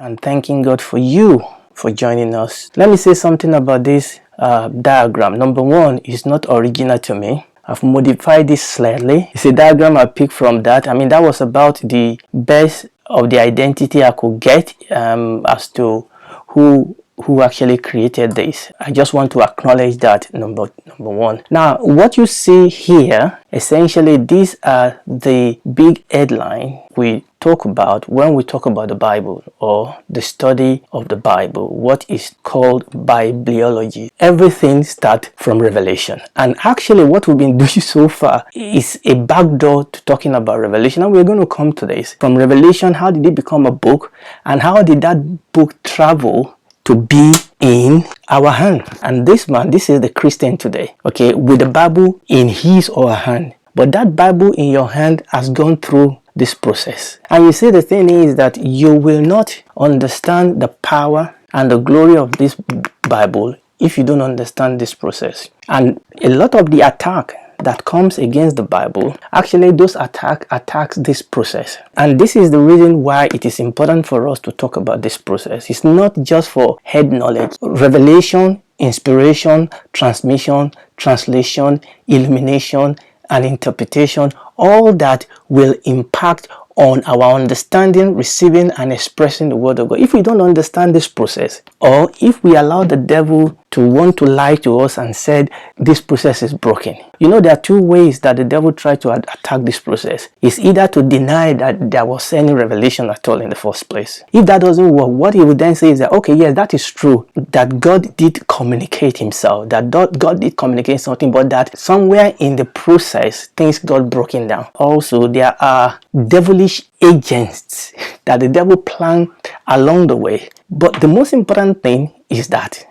and thanking God for you for joining us. Let me say something about this diagram. Number one, it's not original to me. I've modified this slightly. It's a diagram I picked from that. I mean, that was about the best of the identity I could get as to who actually created this. I just want to acknowledge that, number one. Now, what you see here, essentially, these are the big headline we talk about when we talk about the Bible or the study of the Bible, what is called bibliology. Everything starts from Revelation. And actually, what we've been doing so far is a backdoor to talking about Revelation. And we're going to come to this. From Revelation, how did it become a book? And how did that book travel to be in our hand? And this man, this is the Christian today, okay, with the Bible in his or her hand. But that Bible in your hand has gone through this process. And you see, the thing is that you will not understand the power and the glory of this Bible if you don't understand this process. And a lot of the attack that comes against the Bible, actually those attacks this process. And this is the reason why it is important for us to talk about this process. It's not just for head knowledge. Revelation, inspiration, transmission, translation, illumination, and interpretation, all that will impact on our understanding, receiving, and expressing the word of God. If we don't understand this process, or if we allow the devil to want to lie to us and said this process is broken. You know, there are two ways that the devil tried to attack this process. It's either to deny that there was any revelation at all in the first place. If that doesn't work, what he would then say is that, okay, yes, that is true, that God did communicate himself, that God did communicate something, but that somewhere in the process, things got broken down. Also, there are devilish agents that the devil planned along the way. But the most important thing is that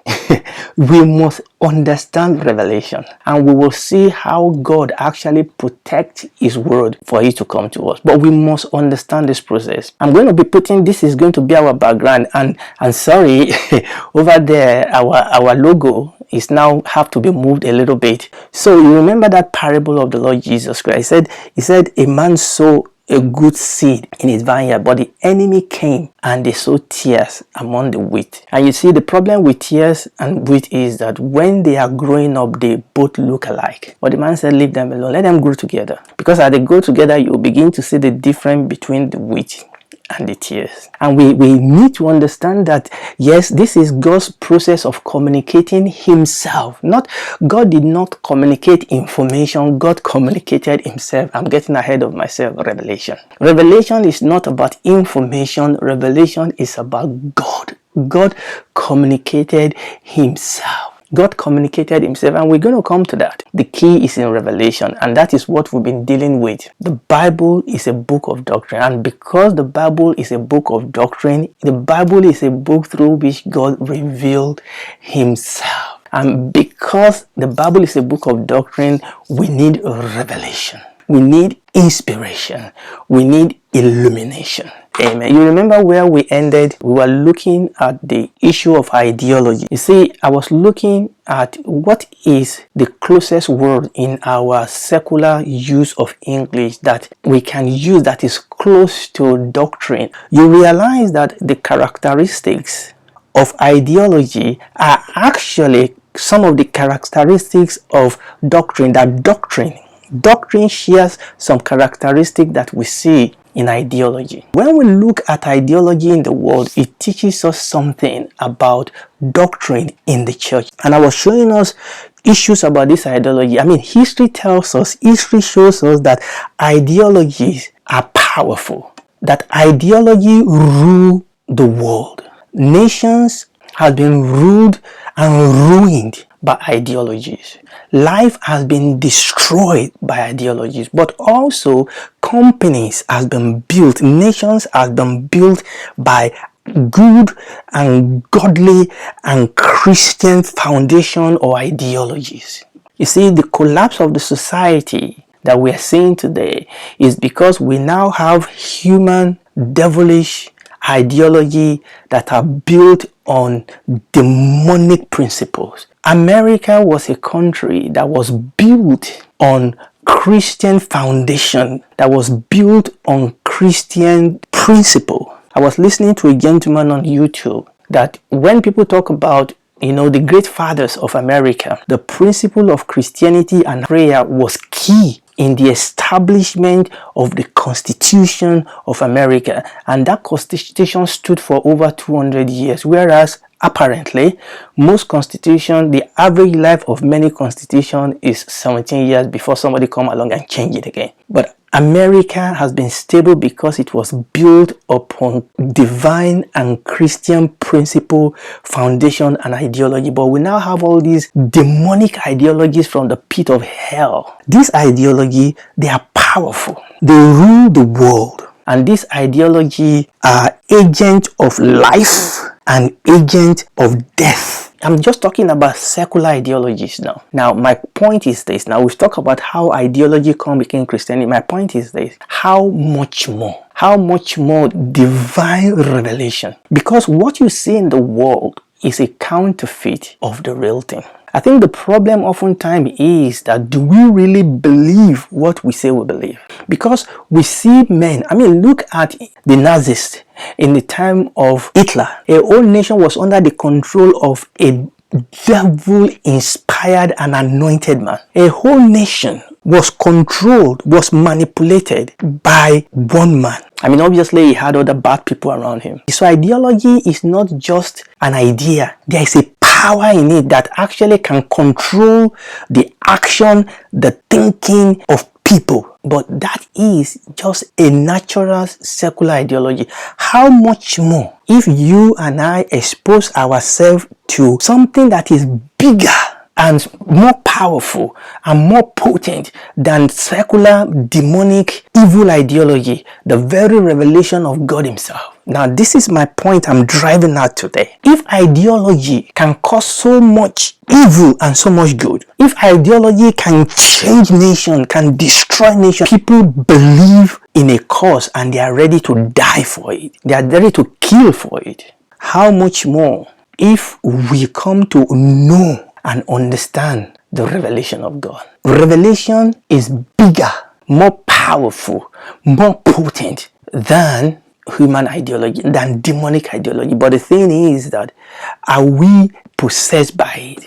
we must understand Revelation, and we will see how God actually protects his word for it to come to us. But we must understand this process. I'm going to be putting, this is going to be our background, and sorry, over there our logo is now have to be moved a little bit. So you remember that parable of the Lord Jesus Christ. He said a man sowed a good seed in his vineyard, but the enemy came and they sowed tares among the wheat. And you see, the problem with tares and wheat is that when they are growing up, they both look alike. But the man said, leave them alone, let them grow together, because as they grow together, you begin to see the difference between the wheat and the tears. And we need to understand that, yes, this is God's process of communicating himself. Not, God did not communicate information, God communicated himself. I'm getting ahead of myself. Revelation is not about information. Revelation is about God. God communicated himself. God communicated himself, and we're going to come to that. The key is in Revelation, and that is what we've been dealing with. The Bible is a book of doctrine, and because the Bible is a book of doctrine, the Bible is a book through which God revealed himself. And because the Bible is a book of doctrine, we need revelation. We need inspiration. We need illumination. Amen. You remember where we ended? We were looking at the issue of ideology. You see, I was looking at what is the closest word in our secular use of English that we can use that is close to doctrine. You realize that the characteristics of ideology are actually some of the characteristics of doctrine. Doctrine shares some characteristics that we see in ideology. When we look at ideology in the world, it teaches us something about doctrine in the church. And I was showing us issues about this ideology. I mean, history shows us that ideologies are powerful, that ideology rule the world. Nations have been ruled and ruined by ideologies. Life has been destroyed by ideologies, but also companies have been built, nations have been built by good and godly and Christian foundation or ideologies. You see, the collapse of the society that we are seeing today is because we now have human devilish ideology that are built on demonic principles. America was a country that was built on Christian foundation, that was built on Christian principle. I was listening to a gentleman on YouTube that when people talk about the great fathers of America, the principle of Christianity and prayer was key in the establishment of the Constitution of America, and that Constitution stood for over 200 years, whereas apparently most constitution, the average life of many constitution is 17 years before somebody come along and change it again. But America has been stable because it was built upon divine and Christian principle, foundation, and ideology. But we now have all these demonic ideologies from the pit of hell. This ideology, they are powerful. They rule the world. And this ideology are agent of life and agent of death. I'm just talking about secular ideologies now. Now, my point is this. Now, we've talked about how ideology became Christianity. My point is this. How much more? How much more divine revelation? Because what you see in the world is a counterfeit of the real thing. I think the problem oftentimes is that do we really believe what we say we believe? Because we see men, look at the Nazis in the time of Hitler. A whole nation was under the control of a devil-inspired and anointed man. A whole nation was controlled, was manipulated by one man. Obviously he had other bad people around him. So ideology is not just an idea. There is a power in it that actually can control the action, the thinking of people. But that is just a natural secular ideology. How much more if you and I expose ourselves to something that is bigger and more powerful and more potent than secular, demonic, evil ideology, the very revelation of God himself. Now, this is my point I'm driving at today. If ideology can cause so much evil and so much good, if ideology can change nation, can destroy nation, people believe in a cause and they are ready to die for it. They are ready to kill for it. How much more if we come to know and understand the revelation of God? Revelation is bigger, more powerful, more potent than human ideology, than demonic ideology. But the thing is that are we possessed by it?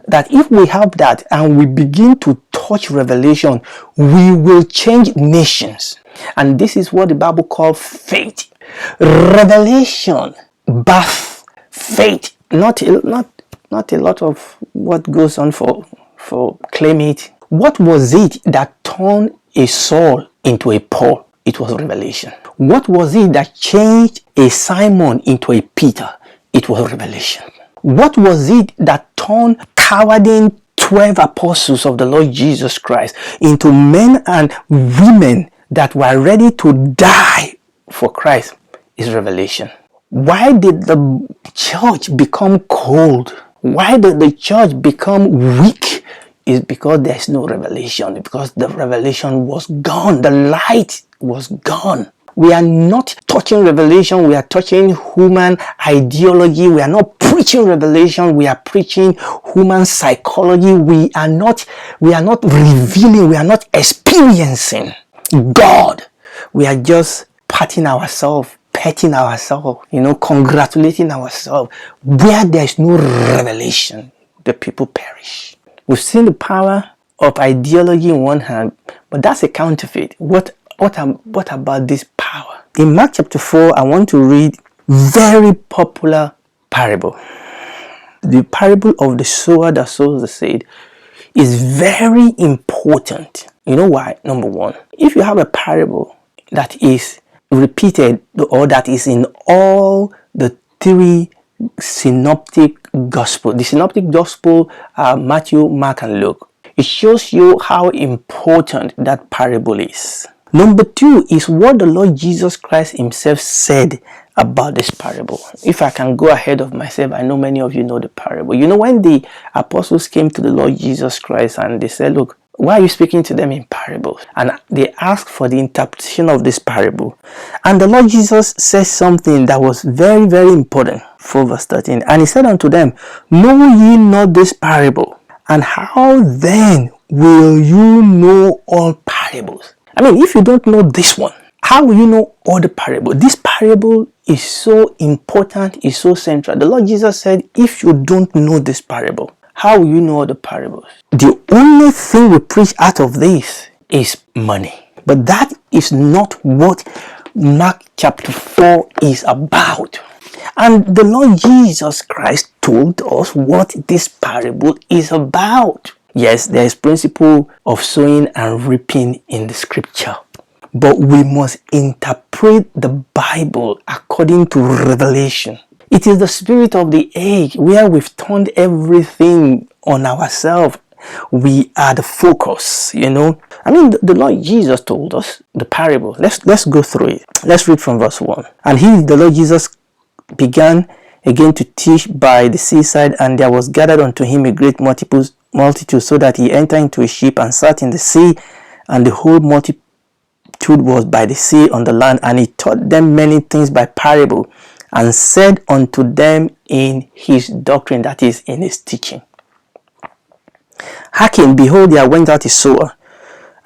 That if we have that and we begin to touch revelation, we will change nations. And this is what the Bible calls faith. Revelation, birth, faith. Not a lot of what goes on for claim it. What was it that turned a Saul into a Paul? It was revelation. What was it that changed a Simon into a Peter? It was revelation. What was it that turned cowarding 12 apostles of the Lord Jesus Christ into men and women that were ready to die for Christ? Is revelation. Why did the church become cold? Why did the church become weak? Is because there's no revelation. Because the revelation was gone. The light was gone. We are not touching revelation. We are touching human ideology. We are not preaching revelation. We are preaching human psychology. We are not revealing. We are not experiencing God. We are just patting ourselves, petting ourselves, congratulating ourselves. Where there is no revelation, the people perish. We've seen the power of ideology in one hand, but that's a counterfeit. What about this power? In Mark chapter 4, I want to read very popular parable. The parable of the sower that sows the seed is very important. You know why? Number one, if you have a parable that is repeated or that is in all the three synoptic gospel, the synoptic gospel are Matthew, Mark, and Luke. It shows you how important that parable is. Number two is what the Lord Jesus Christ himself said about this parable. If I can go ahead of myself, I know many of you know the parable. When the apostles came to the Lord Jesus Christ and they said, look, why are you speaking to them in parables? And they asked for the interpretation of this parable. And the Lord Jesus says something that was very, very important. 4 verse 13. And he said unto them, know ye not this parable? And how then will you know all parables? If you don't know this one, how will you know all the parables? This parable parable is so important, is so central. The Lord Jesus said, if you don't know this parable, how will you know the parables? The only thing we preach out of this is money. But that is not what Mark chapter 4 is about. And the Lord Jesus Christ told us what this parable is about. Yes, there is principle of sowing and reaping in the scripture. But we must interpret the Bible according to revelation. It is the spirit of the age where we've turned everything on ourselves. We are the focus, I mean, the Lord Jesus told us the parable. Let's go through it. Let's read from verse 1. And the Lord Jesus, began again to teach by the seaside, and there was gathered unto him a great multitude, so that he entered into a ship and sat in the sea, and the whole multitude was by the sea on the land. And he taught them many things by parable, and said unto them in his doctrine, that is, in his teaching, Hearken, behold, there went out a sower.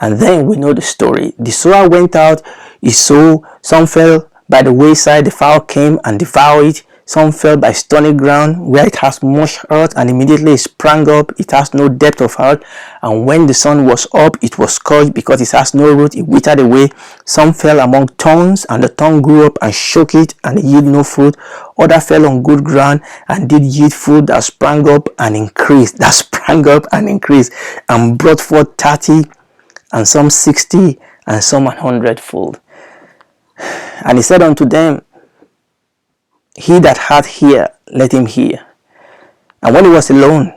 And then we know the story. The sower went out, he sowed, some fell by the wayside, the fowl came and devoured it. Some fell by stony ground, where it has much earth, and immediately it sprang up. It has no depth of earth, and when the sun was up, it was scorched, because it has no root, it withered away. Some fell among thorns, and the thorn grew up and shook it, and it yielded no fruit. Other fell on good ground, and did yield fruit, that sprang up and increased, and brought forth 30, and some 60, and some 100-fold. And he said unto them, He that hath ear, let him hear. And when he was alone,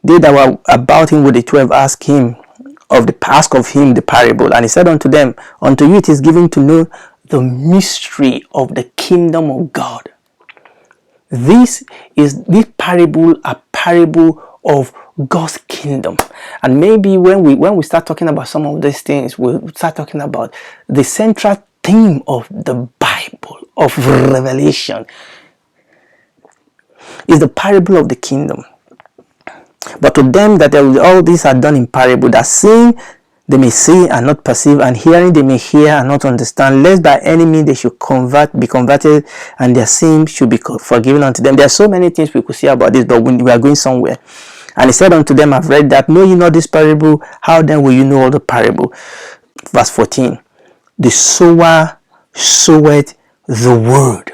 they that were about him with the 12 asked of him the parable. And he said unto them, Unto you it is given to know the mystery of the kingdom of God. This parable, a parable of God's kingdom. And maybe when we start talking about some of these things, we'll start talking about the central theme of the Bible, of revelation, is the parable of the kingdom. But to them that all these are done in parable, that seeing they may see and not perceive, and hearing they may hear and not understand, lest by any means they should be converted, and their sins should be forgiven unto them. There are so many things we could say about this, but we are going somewhere. And he said unto them, I've read that, know ye not this parable? How then will you know all the parable? Verse 14. The sower soweth the word.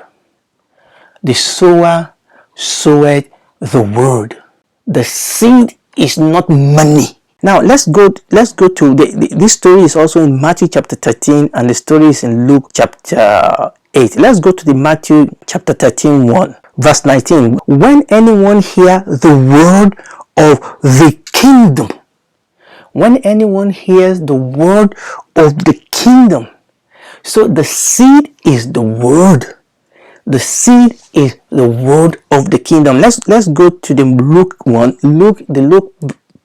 The sower soweth the word. The seed is not money. Now let's go to this story is also in Matthew chapter 13, and the story is in Luke chapter 8. Let's go to the Matthew chapter 13, 1. Verse 19. When anyone hear the word of the kingdom, when anyone hears the word of the kingdom, so the seed is the word. The seed is the word of the kingdom. Let's go to the Luke one. The Luke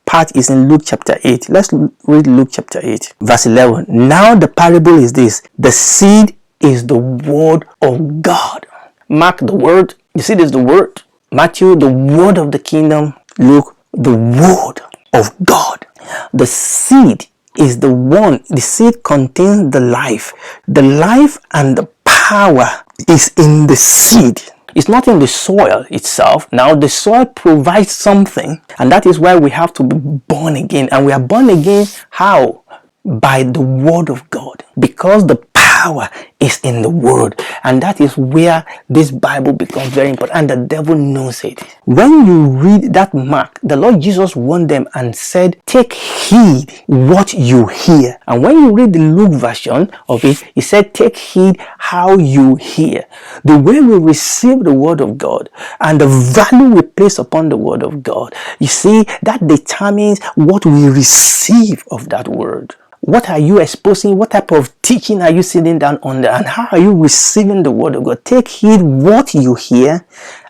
part is in Luke chapter 8. Let's read Luke chapter 8, verse 11. Now the parable is this: the seed is the word of God. Mark, the word. The seed is the word. Matthew, the word of the kingdom. Luke, the word of God. The seed is the one. The seed contains the life. The life and the power is in the seed. It's not in the soil itself. Now the soil provides something, and that is why we have to be born again. And we are born again how? By the word of God, because the power is in the word. And that is where this Bible becomes very important, and the devil knows it. When you read that Mark, the Lord Jesus warned them and said, take heed what you hear. And when you read the Luke version of it, he said, take heed how you hear. The way we receive the word of God and the value we place upon the word of God, you see, that determines what we receive of that word. What are you exposing? What type of teaching are you sitting down under? And how are you receiving the word of God? Take heed what you hear,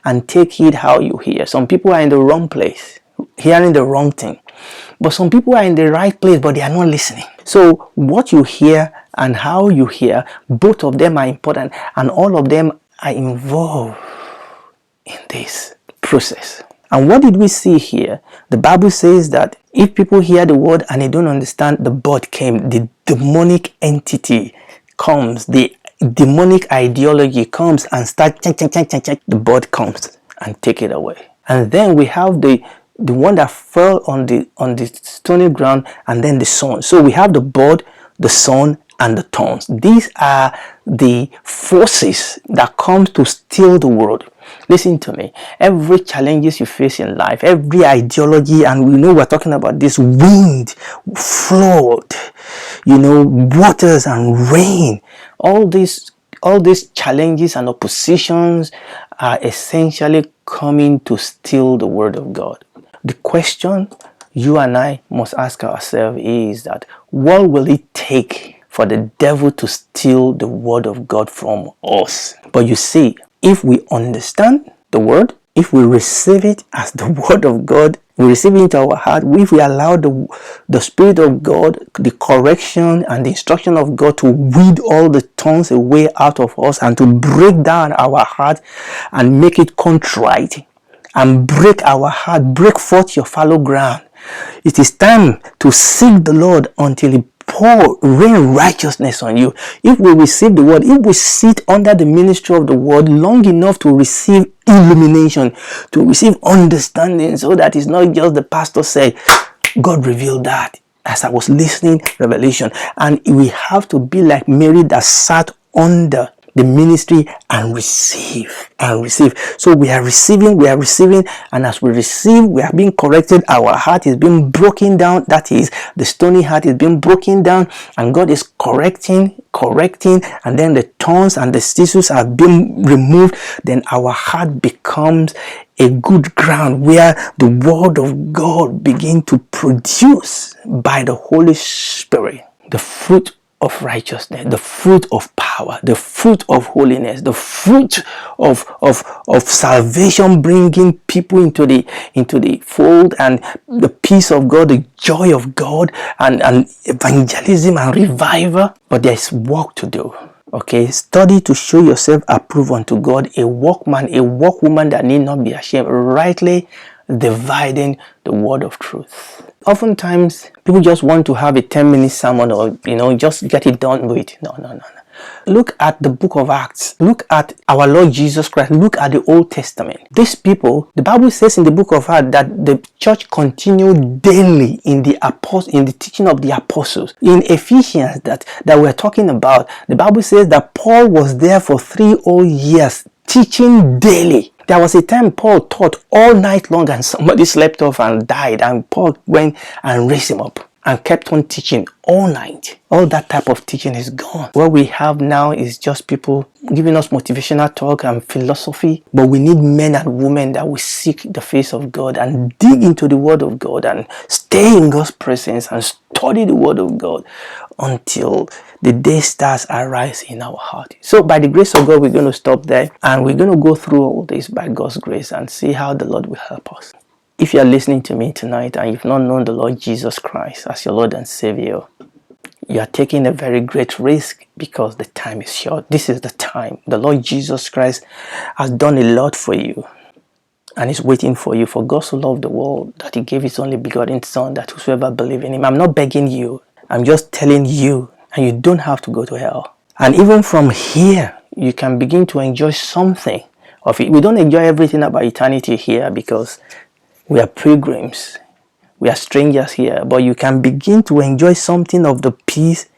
and take heed how you hear. Some people are in the wrong place, hearing the wrong thing. But some people are in the right place, but they are not listening. So what you hear and how you hear, both of them are important, and all of them are involved in this process. And what did we see here? The Bible says that if people hear the word and they don't understand, the bird came, the demonic entity comes, the demonic ideology comes and start the bird comes and take it away. And then we have the one that fell on the stony ground, and then the sun. So we have the bird, the sun, and the thorns. These are the forces that come to steal the world. Listen to me. Every challenges you face in life, every ideology, and we know we're talking about this wind, flood, waters and rain. All these challenges and oppositions are essentially coming to steal the word of God. The question you and I must ask ourselves is that what will it take for the devil to steal the word of God from us? But you see, if we understand the word, if we receive it as the word of God, we receive it into our heart, if we allow the Spirit of God, the correction and the instruction of God to weed all the thorns away out of us and to break down our heart and make it contrite and break our heart, break forth your fallow ground. It is time to seek the Lord until He rain righteousness on you. If we receive the word, if we sit under the ministry of the word long enough to receive illumination, to receive understanding, so that it's not just the pastor said, God revealed that as I was listening, revelation. And we have to be like Mary that sat under the ministry and receive. So we are receiving, and as we receive, we are being corrected. Our heart is being broken down. That is, the stony heart is being broken down, and God is correcting, and then the thorns and the thistles are being removed. Then our heart becomes a good ground where the word of God begins to produce by the Holy Spirit the fruit of righteousness, the fruit of power, the fruit of holiness, the fruit of salvation, bringing people into the fold, and the peace of God, the joy of God, and evangelism and revival. But there's work to do. Okay, study to show yourself approved unto God, a workman, a workwoman that need not be ashamed, rightly dividing the word of truth. Oftentimes, people just want to have a 10-minute sermon, or just get it done with. No. Look at the book of Acts. Look at our Lord Jesus Christ. Look at the Old Testament. These people, the Bible says in the book of Acts that the church continued daily in the teaching of the apostles. In Ephesians that we're talking about, the Bible says that Paul was there for 3 whole years teaching daily. There was a time Paul taught all night long and somebody slept off and died, and Paul went and raised him up and kept on teaching all night. All that type of teaching is gone. What we have now is just people giving us motivational talk and philosophy, but we need men and women that will seek the face of God and dig into the word of God and stay in God's presence and study the word of God until the day stars arise in our heart. So by the grace of God, we're going to stop there, and we're going to go through all this by God's grace and see how the Lord will help us. If you are listening to me tonight and you've not known the Lord Jesus Christ as your Lord and Savior, you are taking a very great risk, because the time is short. This is the time. The Lord Jesus Christ has done a lot for you and is waiting for you. For God so loved the world that He gave His only begotten Son, that whosoever believes in Him. I'm not begging you. I'm just telling you, and you don't have to go to hell. And even from here, you can begin to enjoy something of it. We don't enjoy everything about eternity here, because we are pilgrims. We are strangers here. But you can begin to enjoy something of the peace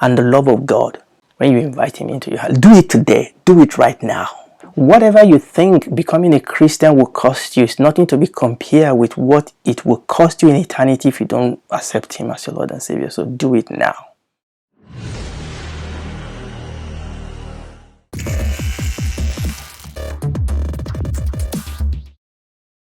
and the love of God when you invite Him into your heart. Do it today. Do it right now. Whatever you think becoming a Christian will cost you is nothing to be compared with what it will cost you in eternity if you don't accept Him as your Lord and Savior. So do it now.